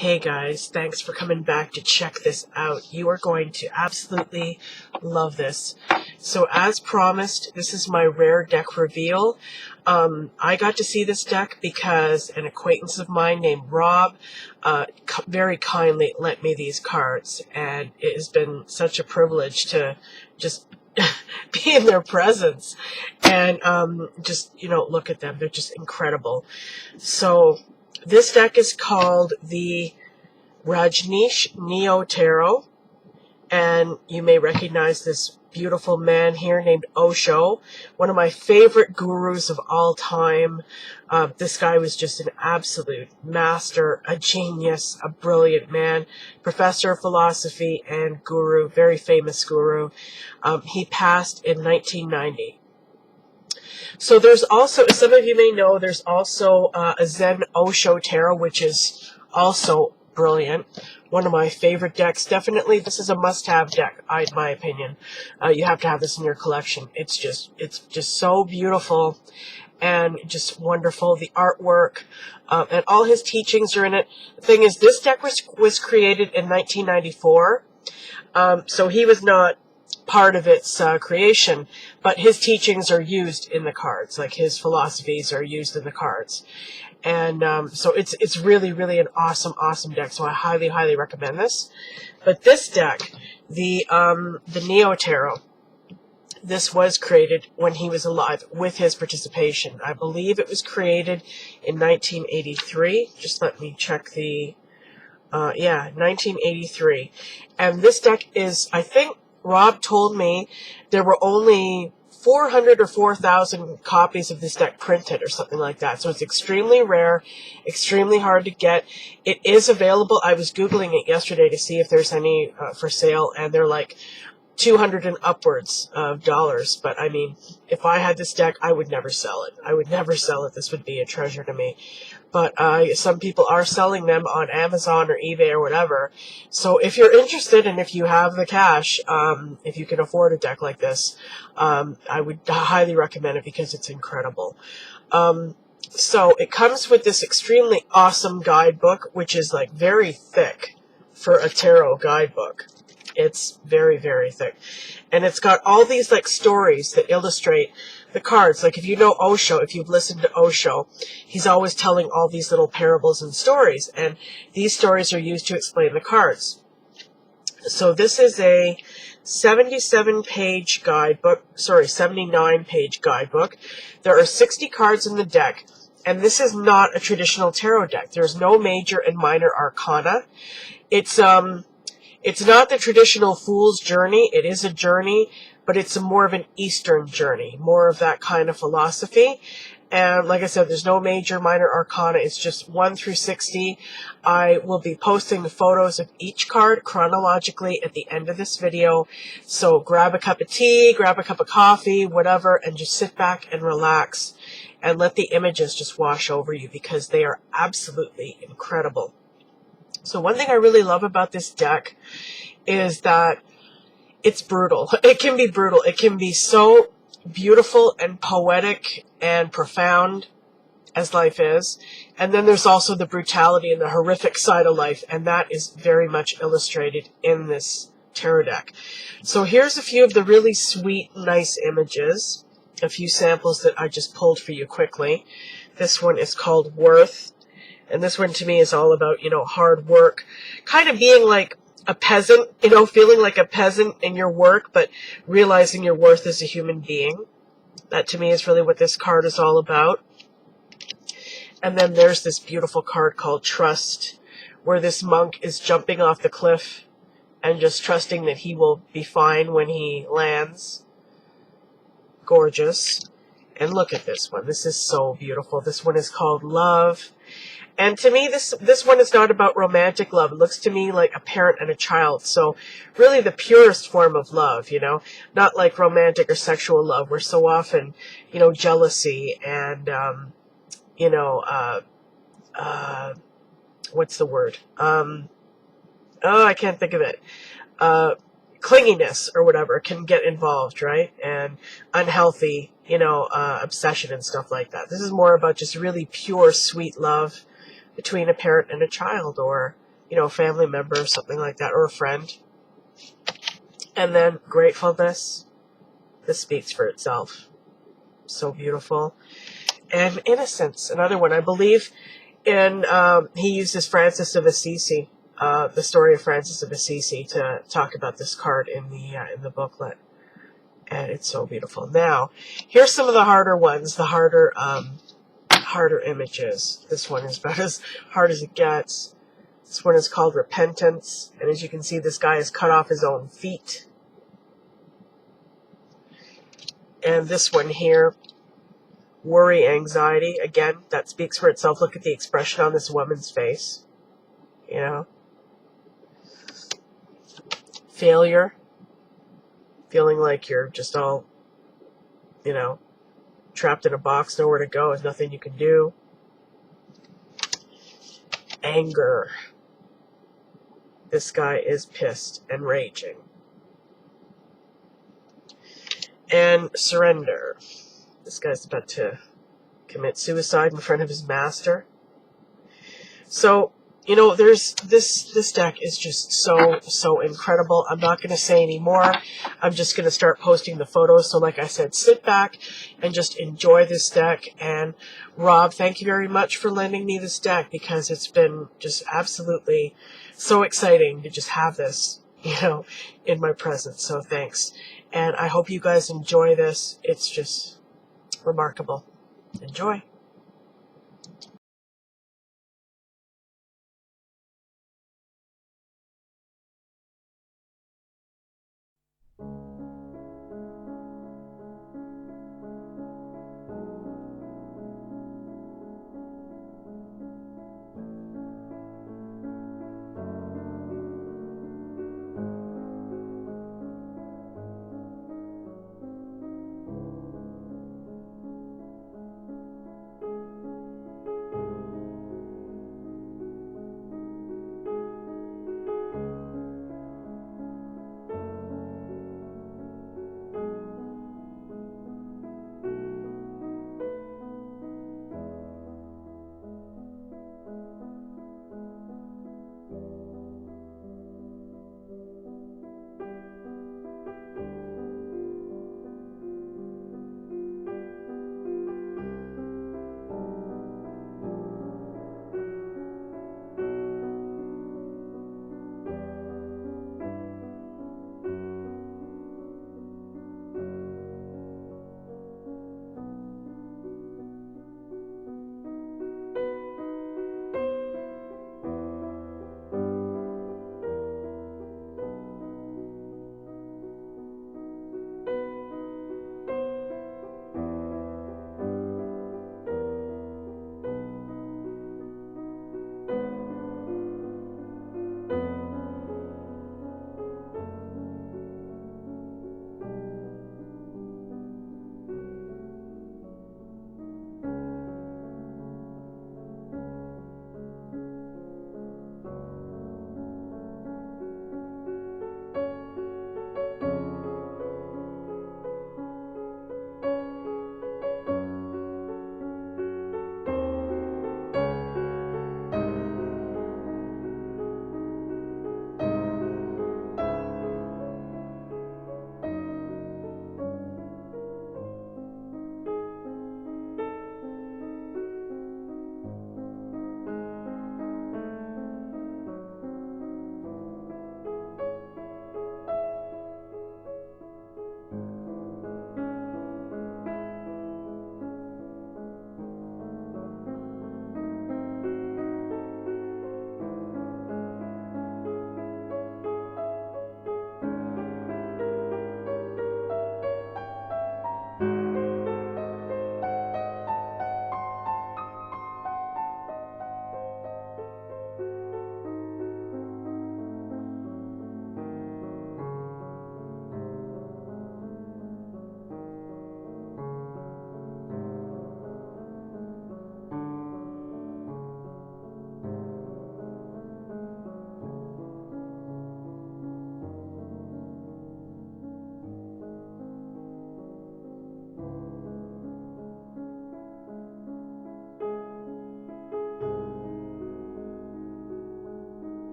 Hey guys, thanks for coming back to check this out. You are going to absolutely love this. So as promised, this is my rare deck reveal. I got to see this deck because an acquaintance of mine named Rob very kindly lent me these cards, and it has been such a privilege to just be in their presence and just, look at them. They're just incredible. So this deck is called the Rajneesh Neo Tarot, and you may recognize this beautiful man here named Osho, one of my favorite gurus of all time. This guy was just an absolute master, a genius, a brilliant man, professor of philosophy and guru, very famous guru. He passed in 1990. So there's also, as some of you may know, there's also a Zen Osho Tarot, which is also brilliant. One of my favorite decks. Definitely, this is a must-have deck, in my opinion. You have to have this in your collection. It's just so beautiful and just wonderful. The artwork and all his teachings are in it. The thing is, this deck was created in 1994, so he was not part of its creation, but his teachings are used in the cards, like his philosophies are used in the cards. And so it's really, really an awesome deck, so I highly recommend this. But this deck, the Neo Tarot, this was created when he was alive with his participation. I believe it was created in 1983. Just let me check the 1983. And this deck is, I think Rob told me there were only 400 or 4,000 copies of this deck printed or something like that. So it's extremely rare, extremely hard to get. It is available. I was Googling it yesterday to see if there's any for sale, and they're like 200 and upwards of dollars. But I mean, if I had this deck, I would never sell it. I would never sell it. This would be a treasure to me. But some people are selling them on Amazon or eBay or whatever. So if you're interested and if you have the cash, if you can afford a deck like this, I would highly recommend it because it's incredible. So it comes with this extremely awesome guidebook, which is like very thick for a tarot guidebook. It's very thick. And it's got all these like stories that illustrate the cards. Like if you know Osho, if you've listened to Osho, he's always telling all these little parables and stories. And these stories are used to explain the cards. So this is a 79-page guidebook. There are 60 cards in the deck. And this is not a traditional tarot deck. There's no major and minor arcana. It's not the traditional fool's journey. It is a journey, but it's more of an Eastern journey, more of that kind of philosophy. And like I said, there's no major, minor arcana. It's just 1 through 60. I will be posting the photos of each card chronologically at the end of this video. So grab a cup of tea, grab a cup of coffee, whatever, and just sit back and relax and let the images just wash over you because they are absolutely incredible. So one thing I really love about this deck is that it's brutal. It can be brutal. It can be so beautiful and poetic and profound as life is. And then there's also the brutality and the horrific side of life, and that is very much illustrated in this tarot deck. So here's a few of the really sweet, nice images, a few samples that I just pulled for you quickly. This one is called Worth. And this one to me is all about, hard work, kind of being like a peasant, feeling like a peasant in your work, but realizing your worth as a human being. That to me is really what this card is all about. And then there's this beautiful card called Trust, where this monk is jumping off the cliff and just trusting that he will be fine when he lands. Gorgeous. And look at this one. This is so beautiful. This one is called Love. And to me, this one is not about romantic love. It looks to me like a parent and a child. So really the purest form of love, not like romantic or sexual love, where so often, jealousy and, what's the word? I can't think of it. Clinginess or whatever can get involved, right? And unhealthy, obsession and stuff like that. This is more about just really pure, sweet love between a parent and a child, or you know, a family member or something like that, or a friend. And then gratefulness. This speaks for itself. So beautiful. And innocence, another one. I believe in, he uses Francis of Assisi, the story of Francis of Assisi, to talk about this card in the booklet. And it's so beautiful. Now, here's some of the harder ones, the harder images. This one is about as hard as it gets. This one is called Repentance. And as you can see, this guy has cut off his own feet. And this one here, Worry, Anxiety. Again, that speaks for itself. Look at the expression on this woman's face. You know? Failure. Feeling like you're just all, you know, trapped in a box, nowhere to go, there's nothing you can do. Anger. This guy is pissed and raging. And surrender. This guy's about to commit suicide in front of his master. So, you know, there's this deck is just so incredible. I'm not going to say any more. I'm just going to start posting the photos. So like I said, sit back and just enjoy this deck. And Rob, thank you very much for lending me this deck, because it's been just absolutely so exciting to just have this, you know, in my presence. So thanks. And I hope you guys enjoy this. It's just remarkable. Enjoy.